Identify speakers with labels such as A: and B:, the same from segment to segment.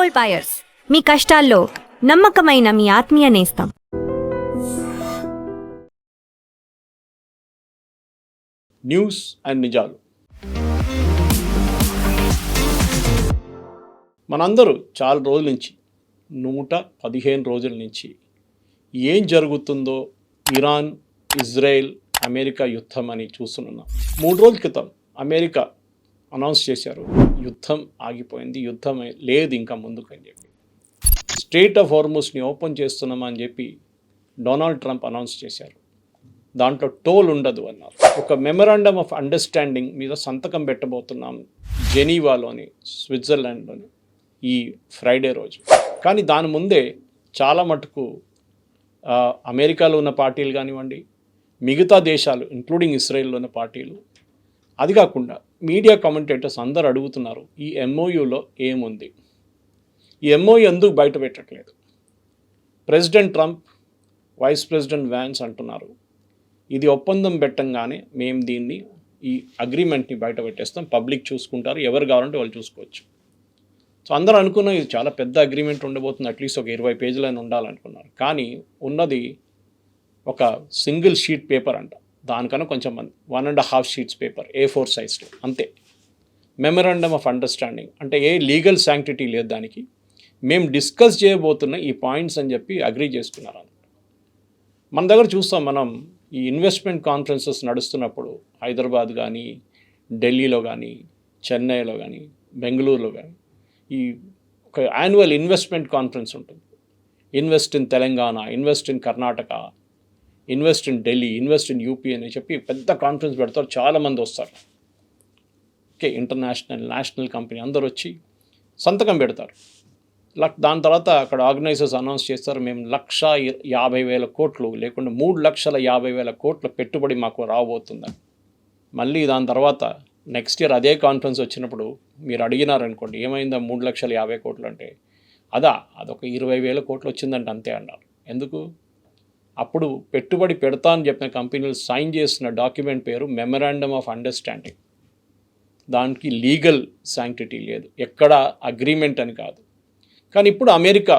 A: Gold buyers, మీ కష్టాల్లో నమ్మకమైన మీ ఆత్మీయ నేస్తం.
B: న్యూస్ అండ్ నిజాలు. మనందరూ చాలా రోజుల నుంచి 115 రోజుల నుంచి ఏం జరుగుతుందో ఇరాన్, ఇజ్రాయెల్, అమెరికా యుద్ధం అని చూస్తున్నాం. 3 రోజుల క్రితం అమెరికా అనౌన్స్ చేశారు, యుద్ధం ఆగిపోయింది, యుద్ధం లేదు ఇంకా ముందుకు అని చెప్పి. స్ట్రెయిట్ ఆఫ్ హార్ముజ్ని ఓపెన్ చేస్తున్నామని చెప్పి డొనాల్డ్ ట్రంప్ అనౌన్స్ చేశారు. దాంట్లో టోల్ ఉండదు అన్నారు. ఒక మెమరాండమ్ ఆఫ్ అండర్స్టాండింగ్ మీద సంతకం పెట్టబోతున్నాం జెనీవాలోని, స్విట్జర్లాండ్లోని ఈ ఫ్రైడే రోజు. కానీ దాని ముందే చాలా మటుకు అమెరికాలో ఉన్న పార్టీలు కానివ్వండి, మిగతా దేశాలు ఇంక్లూడింగ్ ఇస్రాయెల్లో ఉన్న పార్టీలు, అది కాకుండా మీడియా కామెంటేటర్స్ అందరూ అడుగుతున్నారు, ఈ ఎంఓయూలో ఏముంది, ఈ ఎంఓయూ ఎందుకు బయట పెట్టట్లేదు. President Trump, vice president Vance అంటున్నారు, ఇది ఒప్పందం పెట్టంగానే మేము దీన్ని, ఈ అగ్రిమెంట్ని బయట పెట్టేస్తాం, పబ్లిక్ చూసుకుంటారు, ఎవరు కావాలంటే వాళ్ళు చూసుకోవచ్చు. సో అందరూ అనుకున్నాం ఇది చాలా పెద్ద అగ్రిమెంట్ ఉండబోతుంది, అట్లీస్ట్ ఒక 20 పేజీలైనా ఉండాలనుకున్నారు. కానీ ఉన్నది ఒక సింగిల్ షీట్ పేపర్ అంట, దానికన్నా కొంచెం 1.5 షీట్స్ పేపర్, A4 సైజ్లో అంతే. మెమరాండమ్ ఆఫ్ అండర్స్టాండింగ్ అంటే ఏ లీగల్ శాంక్టిటీ లేదు దానికి, మేము డిస్కస్ చేయబోతున్న ఈ పాయింట్స్ అని చెప్పి అగ్రీ చేసుకున్నారు. మన దగ్గర చూస్తాం, మనం ఈ ఇన్వెస్ట్మెంట్ కాన్ఫరెన్సెస్ నడుస్తున్నప్పుడు హైదరాబాద్ కానీ, ఢిల్లీలో కానీ, చెన్నైలో కానీ, బెంగళూరులో కానీ ఈ ఒక యాన్యువల్ ఇన్వెస్ట్మెంట్ కాన్ఫరెన్స్ ఉంటుంది. Invest in Telangana, invest in Karnataka, invest in Delhi, invest in UP అని చెప్పి పెద్ద కాన్ఫరెన్స్ పెడతారు, చాలామంది వస్తారు. ఓకే, ఇంటర్నేషనల్, నేషనల్ కంపెనీ అందరు వచ్చి సంతకం పెడతారు. దాని తర్వాత అక్కడ ఆర్గనైజర్స్ అనౌన్స్ చేస్తారు, మేము 1,50,000 కోట్లు లేకుండా 3,50,000 కోట్ల పెట్టుబడి మాకు రాబోతుందని. మళ్ళీ దాని తర్వాత నెక్స్ట్ ఇయర్ అదే కాన్ఫరెన్స్ వచ్చినప్పుడు మీరు అడిగినారనుకోండి, ఏమైందా 3,50,000 కోట్లు అంటే, అదొక 20,000 కోట్లు వచ్చిందంటే అంతే అన్నారు. ఎందుకు? అప్పుడు పెట్టుబడి పెడతా అని చెప్పిన కంపెనీలు సైన్ చేసిన డాక్యుమెంట్ పేరు మెమరాండమ్ ఆఫ్ అండర్స్టాండింగ్. దానికి లీగల్ శాంక్టిటీ లేదు, ఎక్కడ అగ్రిమెంట్ అని కాదు. కానీ ఇప్పుడు అమెరికా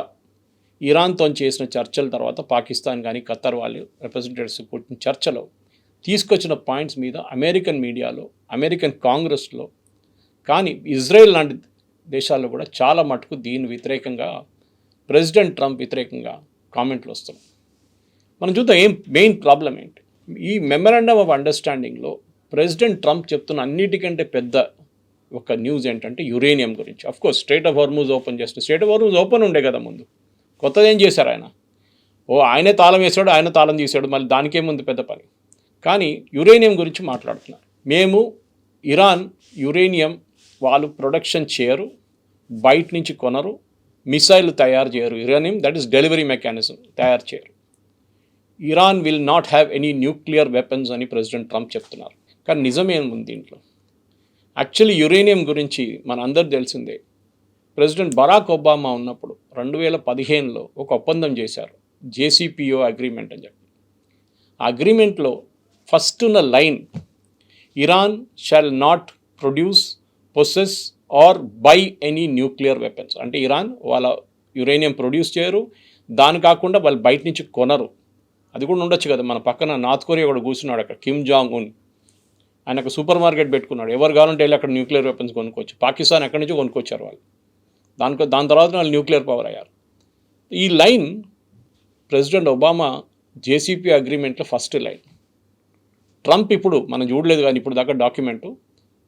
B: ఇరాన్తో చేసిన చర్చల తర్వాత పాకిస్తాన్ కానీ ఖత్తర్ వాళ్ళు రిప్రజెంటేటివ్స్ కూర్చున్న చర్చలో తీసుకొచ్చిన పాయింట్స్ మీద అమెరికన్ మీడియాలో, అమెరికన్ కాంగ్రెస్లో కానీ ఇజ్రాయెల్ లాంటి దేశాల్లో కూడా చాలా మటుకు దీని వ్యతిరేకంగా, ప్రెసిడెంట్ ట్రంప్ వ్యతిరేకంగా కామెంట్లు వస్తున్నాయి. మనం చూద్దాం మెయిన్ ప్రాబ్లం ఏంటి. ఈ మెమరాండమ్ ఆఫ్ అండర్స్టాండింగ్లో ప్రెసిడెంట్ ట్రంప్ చెప్తున్న అన్నిటికంటే పెద్ద ఒక న్యూస్ ఏంటంటే యురేనియం గురించి. Of course strait of Hormuz open చేస్తే, స్ట్రెయిట్ ఆఫ్ హార్ముజ్ ఓపెన్ ఉండే కదా ముందు, కొత్తది ఏం చేశారు ఆయన? ఆయనే తాళం వేసాడు, ఆయన తాళం తీసాడు, మళ్ళీ దానికేముంది పెద్ద పని. కానీ యురేనియం గురించి మాట్లాడుతున్నారు. మేము ఇరాన్ యురేనియం వాళ్ళు ప్రొడక్షన్ చేయరు, బయట నుంచి కొనరు, మిసైల్ తయారు చేయరు, uranium that is delivery mechanism తయారు చేయరు. Iran will not have any nuclear weapons అని ప్రెసిడెంట్ ట్రంప్ చెప్తున్నారు. కానీ నిజమేముంది దీంట్లో? యాక్చువల్లీ యురేనియం గురించి మన అందరు తెలిసిందే. ప్రెసిడెంట్ బరాక్ ఒబామా ఉన్నప్పుడు 2015లో ఒక ఒప్పందం చేశారు, JCPO అగ్రిమెంట్ అని చెప్పి. ఆ అగ్రిమెంట్లో ఫస్ట్ ఉన్న line, Iran shall not produce, possess or buy any nuclear weapons. అంటే ఇరాన్ వాళ్ళ యురేనియం ప్రొడ్యూస్ చేయరు, దాని కాకుండా వాళ్ళు బయట నుంచి కొనరు. అది కూడా ఉండొచ్చు కదా, మన పక్కన నార్త్ కొరియా కూడా కూర్చున్నాడు అక్కడ, కిమ్ జాంగ్ ఉన్. ఆయన ఒక సూపర్ మార్కెట్ పెట్టుకున్నాడు, ఎవరు కావాలంటే వెళ్ళి అక్కడ న్యూక్లియర్ వెపన్స్ కొనుక్కోవచ్చు. పాకిస్తాన్ ఎక్కడి నుంచి కొనుక్కొచ్చారు వాళ్ళు, దాని తర్వాత వాళ్ళు న్యూక్లియర్ పవర్ అయ్యారు. ఈ లైన్ ప్రెసిడెంట్ ఒబామా JCPO అగ్రిమెంట్లో ఫస్ట్ లైన్. ట్రంప్ ఇప్పుడు మనం చూడలేదు కానీ ఇప్పుడు దాకా డాక్యుమెంటు,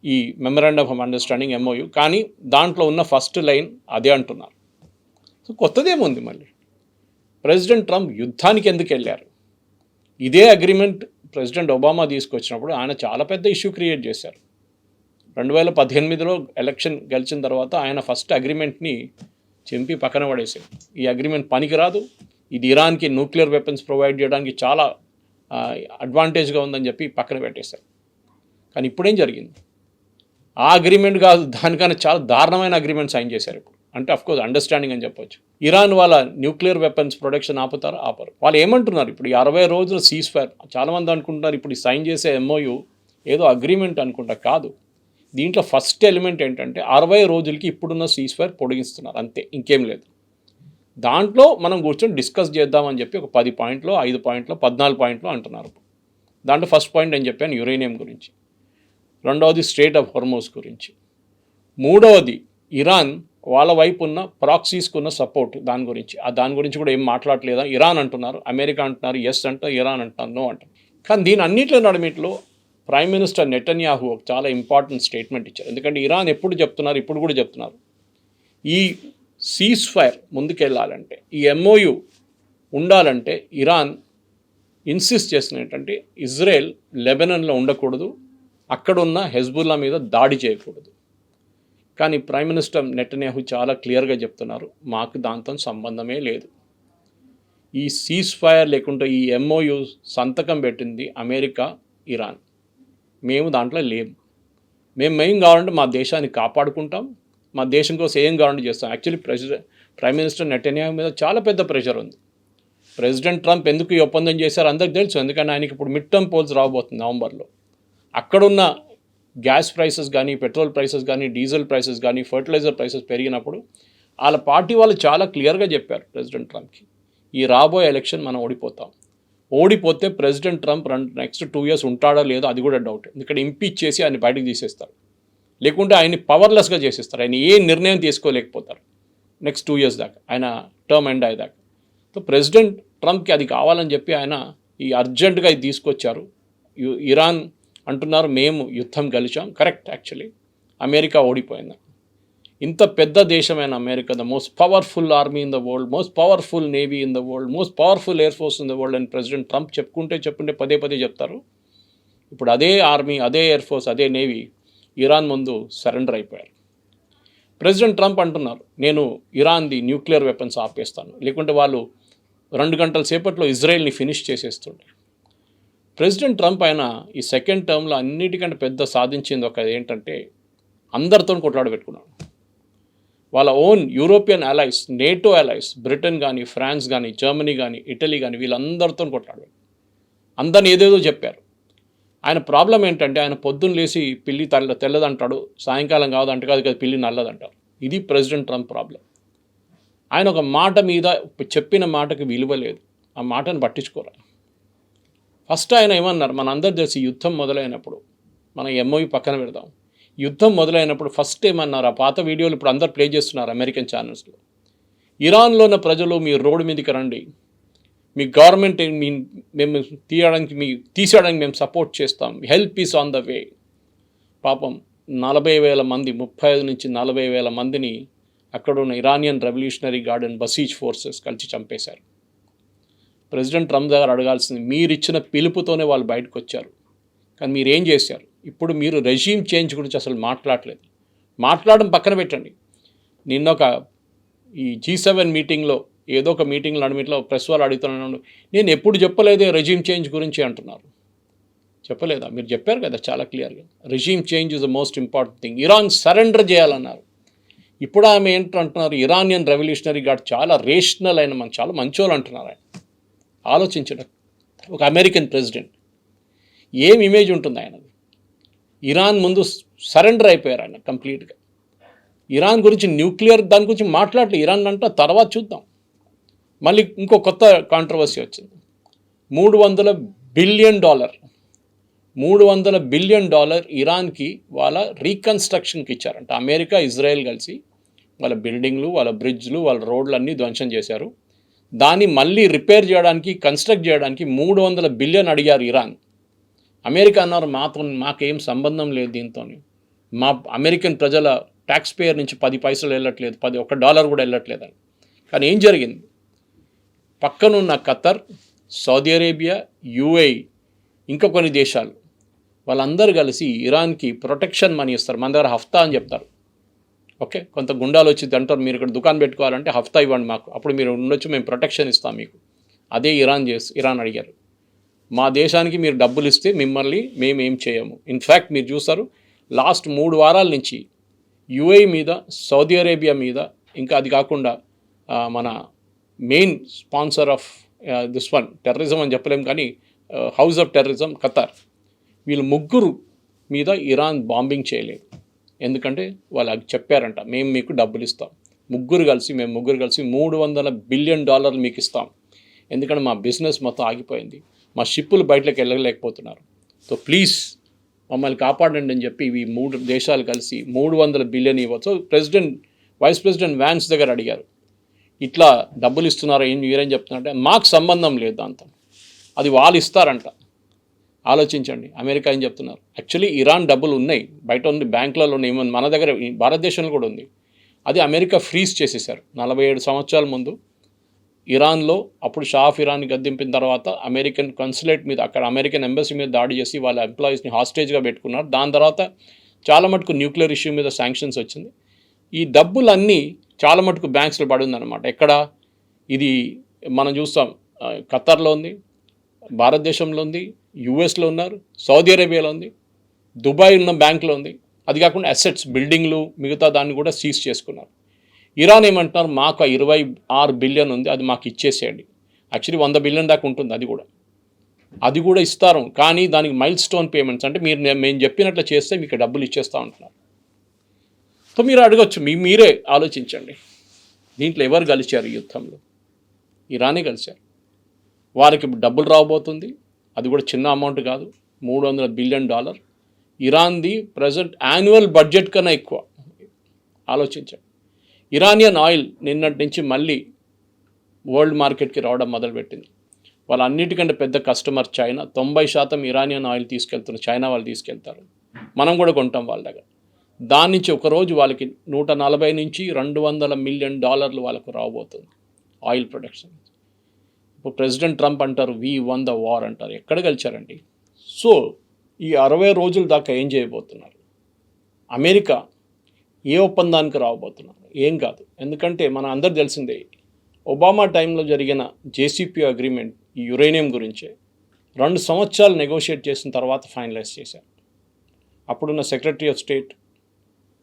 B: ఈ మెమరాండమ్ ఆఫ్ అండర్స్టాండింగ్ MOU, కానీ దాంట్లో ఉన్న ఫస్ట్ లైన్ అదే అంటున్నారు. సో కొత్తదేముంది మళ్ళీ? ప్రెసిడెంట్ ట్రంప్ యుద్ధానికి ఎందుకు వెళ్ళారు? ఇదే అగ్రిమెంట్ ప్రెసిడెంట్ ఒబామా తీసుకొచ్చినప్పుడు ఆయన చాలా పెద్ద ఇష్యూ క్రియేట్ చేశారు. 2018లో ఎలక్షన్ గెలిచిన తర్వాత ఆయన ఫస్ట్ అగ్రిమెంట్ని చింపి పక్కన పడేశారు. ఈ అగ్రిమెంట్ పనికిరాదు, ఇది ఇరాన్కి న్యూక్లియర్ వెపన్స్ ప్రొవైడ్ చేయడానికి చాలా అడ్వాంటేజ్గా ఉందని చెప్పి పక్కన పెట్టేశారు. కానీ ఇప్పుడేం జరిగింది? ఆ అగ్రిమెంట్ కాదు, దానికన్నా చాలా దారుణమైన అగ్రిమెంట్ సైన్ చేశారు ఇప్పుడు. అంటే అఫ్కోర్స్ అండర్స్టాండింగ్ అని చెప్పొచ్చు. ఇరాన్ వాళ్ళ న్యూక్లియర్ వెపన్స్ ప్రొడక్షన్ ఆపుతారా? ఆపరు. వాళ్ళు ఏమంటున్నారు ఇప్పుడు, ఈ 60 రోజుల సీజ్ ఫైర్, చాలామంది అనుకుంటున్నారు ఇప్పుడు ఈ సైన్ చేసే MOU ఏదో అగ్రిమెంట్ అనుకుంటా, కాదు. దీంట్లో ఫస్ట్ ఎలిమెంట్ ఏంటంటే 60 రోజులకి ఇప్పుడున్న సీజ్ ఫైర్ పొడిగిస్తున్నారు, అంతే, ఇంకేం లేదు. దాంట్లో మనం కూర్చొని డిస్కస్ చేద్దామని చెప్పి ఒక 10 పాయింట్లో 5 పాయింట్లో 14 పాయింట్లో అంటున్నారు. దాంట్లో ఫస్ట్ పాయింట్ నేను చెప్పాను యురేనియం గురించి, రెండవది స్ట్రెయిట్ ఆఫ్ హోర్మోజ్ గురించి, మూడవది ఇరాన్ వాళ్ళ వైపు ఉన్న ప్రాక్సీస్కి ఉన్న సపోర్ట్ దాని గురించి కూడా ఏం మాట్లాడలేదా. ఇరాన్ అంటున్నారు, అమెరికా అంటున్నారు ఎస్ అంటారు, ఇరాన్ అంటున్నారు నో అంటారు. కానీ దీని అన్నింటిలో నడిమిట్లో ప్రైమ్ మినిస్టర్ నెతన్యాహు ఒక చాలా ఇంపార్టెంట్ స్టేట్మెంట్ ఇచ్చారు. ఎందుకంటే ఇరాన్ ఎప్పుడు చెప్తున్నారు, ఇప్పుడు కూడా చెప్తున్నారు, ఈ సీజ్ ఫైర్ ముందుకెళ్ళాలంటే, ఈ ఎంఓయు ఉండాలంటే ఇరాన్ ఇన్సిస్ట్ చేసిన ఏంటంటే ఇజ్రాయెల్ లెబనాన్లో ఉండకూడదు, అక్కడున్న హెజ్బుల్లా మీద దాడి చేయకూడదు. కానీ ప్రైమ్ మినిస్టర్ నెతన్యాహు చాలా క్లియర్గా చెప్తున్నారు, మాకు దాంతో సంబంధమే లేదు. ఈ సీజ్ ఫైర్ లేకుంటే ఈ ఎంఓయు సంతకం పెట్టింది అమెరికా, ఇరాన్. మేము దాంట్లో లేము. మేము కావాలంటే మా దేశాన్ని కాపాడుకుంటాం, మా దేశం కోసం ఏం కావాలంటే చేస్తాం. యాక్చువల్లీ ప్రైమ్ మినిస్టర్ నెతన్యాహు మీద చాలా పెద్ద ప్రెషర్ ఉంది. ప్రెసిడెంట్ ట్రంప్ ఎందుకు ఈ ఒప్పందం చేశారో అందరికీ తెలుసు. ఎందుకంటే ఆయనకి ఇప్పుడు మిడ్ టర్మ్ పోల్స్ రాబోతుంది నవంబర్లో. అక్కడున్న గ్యాస్ ప్రైసెస్ కానీ, పెట్రోల్ ప్రైసెస్ కానీ, డీజిల్ ప్రైసెస్ కానీ, ఫర్టిలైజర్ ప్రైసెస్ పెరిగినప్పుడు వాళ్ళ పార్టీ వాళ్ళు చాలా క్లియర్గా చెప్పారు ప్రెసిడెంట్ ట్రంప్కి, ఈ రాబోయే ఎలక్షన్ మనం ఓడిపోతే ప్రెసిడెంట్ ట్రంప్ నెక్స్ట్ 2 years ఉంటాడో లేదో అది కూడా డౌట్. ఎందుకంటే ఇంపీచ్ చేసి ఆయన బయటకు తీసేస్తారు, లేకుంటే ఆయన్ని పవర్లెస్గా చేసేస్తారు. ఆయన ఏ నిర్ణయం తీసుకోలేకపోతారు నెక్స్ట్ 2 years దాకా, ఆయన టర్మ్ ఎండ్ అయ్యేదాకా. సో ప్రెసిడెంట్ ట్రంప్కి అది కావాలని చెప్పి ఆయన ఈ అర్జెంటుగా ఇది తీసుకొచ్చారు. ఇరాన్ అంటున్నారు మేము యుద్ధం గెలిచాం, కరెక్ట్. యాక్చువల్లీ అమెరికా ఓడిపోయింది. ఇంత పెద్ద దేశమైన America, the most powerful army in the world, most powerful navy in the world, most powerful air force in the world అని ప్రెసిడెంట్ ట్రంప్ చెప్పుకుంటే పదే చెప్తారు. ఇప్పుడు అదే ఆర్మీ, అదే ఎయిర్ ఫోర్స్, అదే నేవీ ఇరాన్ ముందు సరెండర్ అయిపోయారు. ప్రెసిడెంట్ ట్రంప్ అంటున్నారు నేను ఇరాన్ది న్యూక్లియర్ వెపన్స్ ఆపేస్తాను, లేకుంటే వాళ్ళు 2 గంటల సేపట్లో ఇజ్రాయెల్ని ఫినిష్ చేసేస్తుండే. ప్రెసిడెంట్ ట్రంప్ ఆయన ఈ సెకండ్ టర్మ్లో అన్నిటికంటే పెద్ద సాధించింది ఒక ఏంటంటే అందరితో కొట్లాడబెట్టుకున్నాడు. వాళ్ళ own European allies, NATO allies, Britain కానీ, ఫ్రాన్స్ కానీ, జర్మనీ కానీ, ఇటలీ కానీ వీళ్ళందరితో కొట్లాడబెట్టు, అందరిని ఏదేదో చెప్పారు. ఆయన ప్రాబ్లం ఏంటంటే ఆయన పొద్దున్న లేచి పిల్లి తెల్లదంటాడు, సాయంకాలం కాదు కదా పిల్లి నల్లదంటారు. ఇది ప్రెసిడెంట్ ట్రంప్ ప్రాబ్లం. ఆయన ఒక మాట మీద చెప్పిన మాటకి విలువ లేదు, ఆ మాటను పట్టించుకోరా. ఫస్ట్ ఆయన ఏమన్నారు, మనందరూ తెలిసి యుద్ధం మొదలైనప్పుడు, మనం ఎంఓయు పక్కన పెడదాం, యుద్ధం మొదలైనప్పుడు ఫస్ట్ ఏమన్నారు, ఆ పాత వీడియోలు ఇప్పుడు అందరు ప్లే చేస్తున్నారు అమెరికన్ ఛానల్స్లో, ఇరాన్లో ఉన్న ప్రజలు మీరు రోడ్డు మీదకి రండి, మీ గవర్నమెంట్ మేము తీసేయడానికి మేము సపోర్ట్ చేస్తాం, help is on the way. పాపం 40,000 మంది, 35 నుంచి 40,000 మందిని అక్కడ ఉన్న Iranian revolutionary guard and Basij forces కలిసి చంపేశారు. ప్రెసిడెంట్ ట్రంప్ దగ్గర అడగాల్సింది, మీరు ఇచ్చిన పిలుపుతోనే వాళ్ళు బయటకు వచ్చారు, కానీ మీరు ఏం చేశారు? ఇప్పుడు మీరు రెజీమ్ చేంజ్ గురించి అసలు మాట్లాడలేదు. మాట్లాడడం పక్కన పెట్టండి. నిన్నొక ఈ G7 మీటింగ్లో ఏదో ఒక మీటింగ్లో నడిమిట్లో ప్రెస్ వాళ్ళు అడుగుతున్నాను, నేను ఎప్పుడు చెప్పలేదే రెజీమ్ చేంజ్ గురించి అంటున్నారు. చెప్పలేదా? మీరు చెప్పారు కదా చాలా క్లియర్గా, regime change is the most important thing. Iran surrender చేయాలన్నారు. ఇప్పుడు ఆమె ఏంటంటున్నారు, ఇరానియన్ రెవల్యూషనరీ గార్డ్ చాలా రేషనల్ అయిన చాలా మంచోళ్ళు అంటున్నారు. ఆయన ఆలోచించడం, ఒక అమెరికన్ ప్రెసిడెంట్ ఏం ఇమేజ్ ఉంటుంది ఆయనది? ఇరాన్ ముందు సరెండర్ అయిపోయారు ఆయన కంప్లీట్గా. ఇరాన్ గురించి న్యూక్లియర్ దాని గురించి మాట్లాడలేదు. ఇరాన్ అంటే తర్వాత చూద్దాం. మళ్ళీ ఇంకో కొత్త కాంట్రవర్సీ వచ్చింది. $300 బిలియన్ ఇరాన్కి వాళ్ళ రీకన్స్ట్రక్షన్కి ఇచ్చారంట. అమెరికా, ఇజ్రాయెల్ కలిసి వాళ్ళ బిల్డింగ్లు, వాళ్ళ బ్రిడ్జ్లు, వాళ్ళ రోడ్లన్నీ ధ్వంసం చేశారు. దాన్ని మళ్ళీ రిపేర్ చేయడానికి, కన్స్ట్రక్ట్ చేయడానికి $300 బిలియన్ అడిగారు ఇరాన్. అమెరికా అన్నారు మాకేం సంబంధం లేదు దీంతో, మా అమెరికన్ ప్రజల ట్యాక్స్ పేయర్ నుంచి 10 పైసలు వెళ్ళట్లేదు, $1 కూడా వెళ్ళట్లేదని. కానీ ఏం జరిగింది? పక్కనున్న ఖతర్, సౌదీ అరేబియా, UAE ఇంకా కొన్ని దేశాలు వాళ్ళందరూ కలిసి ఇరాన్కి ప్రొటెక్షన్ మనీ ఇస్తారు. మన దగ్గర హఫ్తా అని చెప్తారు. ఓకే, కొంత గుండాలు వచ్చి అంటారు, మీరు ఇక్కడ దుకాణం పెట్టుకోవాలంటే హఫ్తా ఇవ్వండి మాకు, అప్పుడు మీరు ఉండొచ్చు, మేము ప్రొటెక్షన్ ఇస్తాం మీకు. అదే ఇరాన్ అడిగారు, మా దేశానికి మీరు డబ్బులు ఇస్తే మిమ్మల్ని మేము ఏం చేయము. ఇన్ఫ్యాక్ట్ మీరు చూస్తారు లాస్ట్ 3 వారాల నుంచి UAE మీద, సౌదీ అరేబియా మీద, ఇంకా అది కాకుండా మన మెయిన్ స్పాన్సర్ ఆఫ్ టెర్రరిజం అని చెప్పలేము కానీ హౌస్ ఆఫ్ టెర్రరిజం ఖతార్, వీళ్ళు ముగ్గురు మీద ఇరాన్ బాంబింగ్ చేయలేదు. ఎందుకంటే వాళ్ళు చెప్పారంట, మేము మీకు డబ్బులు ఇస్తాం, మేము ముగ్గురు కలిసి $300 బిలియన్ మీకు ఇస్తాం. ఎందుకంటే మా బిజినెస్ మొత్తం ఆగిపోయింది, మా షిప్పులు బయటకు వెళ్ళలేకపోతున్నారు, సో ప్లీజ్ మమ్మల్ని కాపాడండి అని చెప్పి ఇవి 3 దేశాలు కలిసి $300 బిలియన్ ఇవ్వచ్చు. వైస్ ప్రెసిడెంట్ వ్యాన్స్ దగ్గర అడిగారు, ఇట్లా డబ్బులు ఇస్తున్నారా, మీరేం చెప్తున్నారంటే మాకు సంబంధం లేదు దాంతో, అది వాళ్ళు ఇస్తారంట. ఆలోచించండి, అమెరికా ఏం చెప్తున్నారు. యాక్చువల్లీ ఇరాన్ డబ్బులు ఉన్నాయి, బయట ఉంది, బ్యాంకులలో ఉన్నాయి, మన దగ్గర భారతదేశంలో కూడా ఉంది. అది అమెరికా ఫ్రీజ్ చేసేసారు 47 సంవత్సరాల ముందు ఇరాన్లో. అప్పుడు షా ఆఫ్ ఇరాన్ని గద్దెంపిన తర్వాత అమెరికన్ కన్సులేట్ మీద, అక్కడ అమెరికన్ ఎంబసీ మీద దాడి చేసి వాళ్ళ ఎంప్లాయీస్ని హాస్టేజ్గా పెట్టుకున్నారు. దాని తర్వాత చాలా మటుకు న్యూక్లియర్ ఇష్యూ మీద శాంక్షన్స్ వచ్చింది. ఈ డబ్బులన్నీ చాలా మటుకు బ్యాంక్స్లో పడి ఉందన్నమాట. ఎక్కడ ఇది మనం చూస్తాం, ఖతర్లో ఉంది, భారతదేశంలో ఉంది, యుఎస్లో ఉన్నారు, సౌదీ అరేబియాలో ఉంది, దుబాయ్ ఉన్న బ్యాంకులో ఉంది. అది కాకుండా అసెట్స్, బిల్డింగ్లు, మిగతా దాన్ని కూడా సీజ్ చేసుకున్నారు. ఇరాన్ ఏమంటున్నారు, మాకు 26 బిలియన్ ఉంది, అది మాకు ఇచ్చేసేయండి. యాక్చువల్లీ 100 బిలియన్ దాకా ఉంటుంది, అది కూడా ఇస్తారు, కానీ దానికి మైల్ స్టోన్ పేమెంట్స్, అంటే మేము చెప్పినట్లు చేస్తే మీకు డబ్బులు ఇచ్చేస్తూ ఉంటున్నారు. సో మీరు అడగచ్చు, మీరే ఆలోచించండి, దీంట్లో ఎవరు కలిశారు ఈ యుద్ధంలో? ఇరానే కలిశారు. వారికి డబ్బులు రాబోతుంది, అది కూడా చిన్న అమౌంట్ కాదు, $300 బిలియన్. ఇరాన్ది ప్రజెంట్ యాన్యువల్ బడ్జెట్ కన్నా ఎక్కువ. ఆలోచించండి. ఇరానియన్ ఆయిల్ నిన్నటి నుంచి మళ్ళీ వరల్డ్ మార్కెట్కి రావడం మొదలుపెట్టింది. వాళ్ళ అన్నిటికంటే పెద్ద కస్టమర్ చైనా. 90% ఇరానియన్ ఆయిల్ తీసుకెళ్తున్నారు, చైనా వాళ్ళు తీసుకెళ్తారు, మనం కూడా కొంటాం వాళ్ళ దగ్గర. దాని నుంచి ఒకరోజు వాళ్ళకి $140 నుంచి $200 మిలియన్ వాళ్ళకు రాబోతుంది ఆయిల్ ప్రొడక్షన్. ఇప్పుడు ప్రెసిడెంట్ ట్రంప్ అంటారు వీ వన్ ద వార్ అంటారు. ఎక్కడ గెలిచారండి? సో ఈ 60 రోజుల దాకా ఏం చేయబోతున్నారు? అమెరికా ఏ ఒప్పందానికి రాబోతున్నారు? ఏం కాదు. ఎందుకంటే మన అందరు తెలిసిందే, ఒబామా టైంలో జరిగిన జేసీపీ అగ్రిమెంట్ ఈ యురేనియం గురించే 2 సంవత్సరాలు నెగోషియేట్ చేసిన తర్వాత ఫైనలైజ్ చేశారు. అప్పుడున్న సెక్రటరీ ఆఫ్ స్టేట్,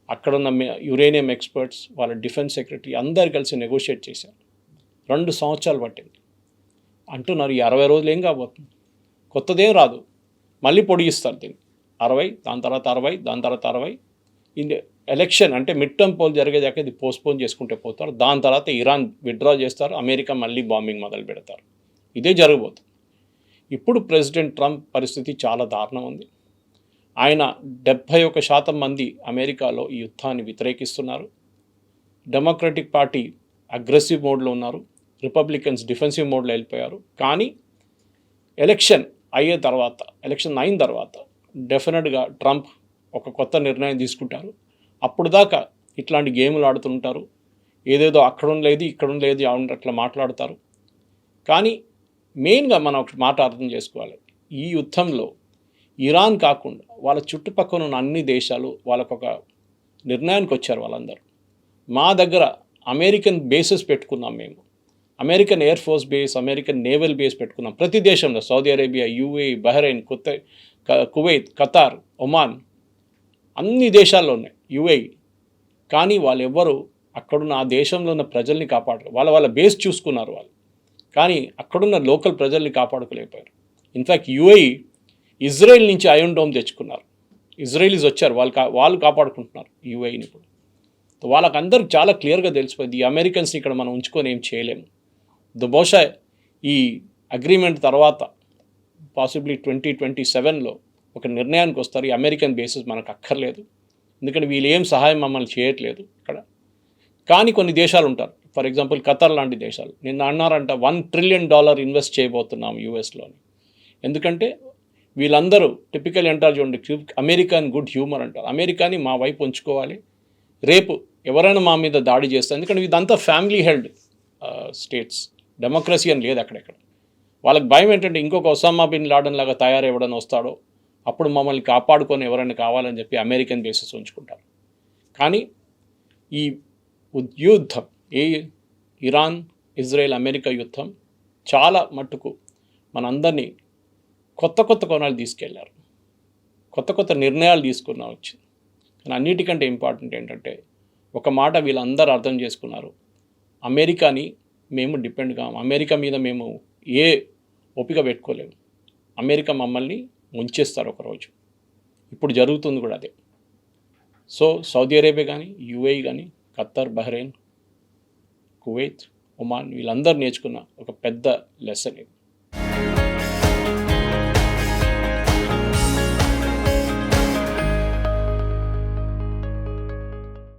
B: అక్కడున్న యురేనియం ఎక్స్పర్ట్స్, వాళ్ళ డిఫెన్స్ సెక్రటరీ అందరు కలిసి నెగోషియేట్ చేశారు. 2 సంవత్సరాలు పట్టింది. అంటున్నారు ఈ 60 రోజులు ఏం కాబోతుంది, కొత్తదేం రాదు, మళ్ళీ పొడిగిస్తారు దీన్ని. 60, దాని తర్వాత 60, దాని తర్వాత 60. ఇది ఎలక్షన్ అంటే మిడ్ టర్మ్ పోల్ జరిగేదాకా ఇది పోస్ట్పోన్ చేసుకుంటే పోతారు. దాని తర్వాత ఇరాన్ విత్డ్రా చేస్తారు, అమెరికా మళ్ళీ బాంబింగ్ మొదలు పెడతారు. ఇదే జరగబోతుంది. ఇప్పుడు ప్రెసిడెంట్ ట్రంప్ పరిస్థితి చాలా దారుణం ఉంది. ఆయన 71% మంది అమెరికాలో ఈ యుద్ధాన్ని వ్యతిరేకిస్తున్నారు. డెమోక్రటిక్ పార్టీ అగ్రెసివ్ మోడ్లో ఉన్నారు, రిపబ్లికన్స్ డిఫెన్సివ్ మోడ్లో వెళ్ళిపోయారు. కానీ ఎలక్షన్ అయిన తర్వాత డెఫినెట్గా ట్రంప్ ఒక కొత్త నిర్ణయం తీసుకుంటారు. అప్పుడు దాకా ఇట్లాంటి గేములు ఆడుతుంటారు, ఏదేదో అక్కడ లేదు ఇక్కడ లేదు అట్లా మాట్లాడతారు. కానీ మెయిన్గా మనం ఒక మాట అర్థం చేసుకోవాలి, ఈ యుద్ధంలో ఇరాన్ కాకుండా వాళ్ళ చుట్టుపక్కల ఉన్న అన్ని దేశాలు వాళ్ళకొక నిర్ణయానికి వచ్చారు. వాళ్ళందరూ మా దగ్గర అమెరికన్ బేసెస్ పెట్టుకున్నాం, మేము American air force base, American naval base పెట్టుకున్నాం ప్రతి దేశంలో. Saudi Arabia, UAE, Bahrain, Kuwait, Qatar, Oman, అన్ని దేశాల్లో ఉన్నాయి, యూఏఈ. కానీ వాళ్ళు ఎవ్వరు అక్కడున్న ఆ దేశంలో ఉన్న ప్రజల్ని కాపాడరు. వాళ్ళ బేస్ చూసుకున్నారు వాళ్ళు, కానీ అక్కడున్న లోకల్ ప్రజల్ని కాపాడుకోలేకపోయారు. ఇన్ఫ్యాక్ట్ యూఏఈ ఇజ్రాయెల్ నుంచి ఐరన్ డోమ్ తెచ్చుకున్నారు, ఇజ్రాయలీస్ వచ్చారు, వాళ్ళు కాపాడుకుంటున్నారు యూఏఈని. ఇప్పుడు వాళ్ళకందరికి చాలా క్లియర్గా తెలిసిపోయింది, ఈ అమెరికన్స్ని ఇక్కడ మనం ఉంచుకొని ఏం చేయలేము. బహుశా ఈ అగ్రిమెంట్ తర్వాత పాసిబ్లీ 2027లో ఒక నిర్ణయానికి వస్తారు, ఈ అమెరికన్ బేసిస్ మనకు అక్కర్లేదు, ఎందుకంటే వీళ్ళు ఏం సహాయం మమ్మల్ని చేయట్లేదు ఇక్కడ. కానీ కొన్ని దేశాలు ఉంటారు, ఫర్ ఎగ్జాంపుల్ ఖతర్ లాంటి దేశాలు నిన్న అన్నారంట $1 ట్రిలియన్ ఇన్వెస్ట్ చేయబోతున్నాం యూఎస్లోని. ఎందుకంటే వీళ్ళందరూ టిపికల్ అంటారు చూడండి, అమెరికన్ గుడ్ హ్యూమర్ అంటారు, అమెరికాని మా వైపు ఉంచుకోవాలి, రేపు ఎవరైనా మా మీద దాడి చేస్తారు, ఎందుకంటే ఇదంతా ఫ్యామిలీ హెల్డ్ స్టేట్స్, డెమోక్రసీ అని లేదు అక్కడెక్కడ. వాళ్ళకి భయం ఏంటంటే ఇంకొక ఒసామా బిన్ లాడెన్ లాగా తయారెవడని వస్తాడో అప్పుడు మమ్మల్ని కాపాడుకొని ఎవరైనా కావాలని చెప్పి అమెరికన్ బేసెస్ ఉంచుకుంటారు. కానీ ఈ యుద్ధం, ఇరాన్ ఇజ్రాయెల్ అమెరికా యుద్ధం చాలా మట్టుకు మనందరినీ కొత్త కోణాలు తీసుకెళ్లారు, కొత్త నిర్ణయాలు తీసుకున్నా వచ్చింది. కానీ అన్నిటికంటే ఇంపార్టెంట్ ఏంటంటే ఒక మాట వీళ్ళందరూ అర్థం చేసుకున్నారు, అమెరికాని మేము డిపెండ్ కాము, అమెరికా మీద మేము ఓపిక పెట్టుకోలేము, అమెరికా మమ్మల్ని ముంచేస్తారు ఒకరోజు. ఇప్పుడు జరుగుతుంది కూడా అదే. సో సౌదీ అరేబియా కానీ, యుఏఈ కానీ, ఖత్తర్, బహ్రెయిన్, కువైత్, ఒమాన్ వీళ్ళందరూ నేర్చుకున్న ఒక పెద్ద లెసన్ ఇది.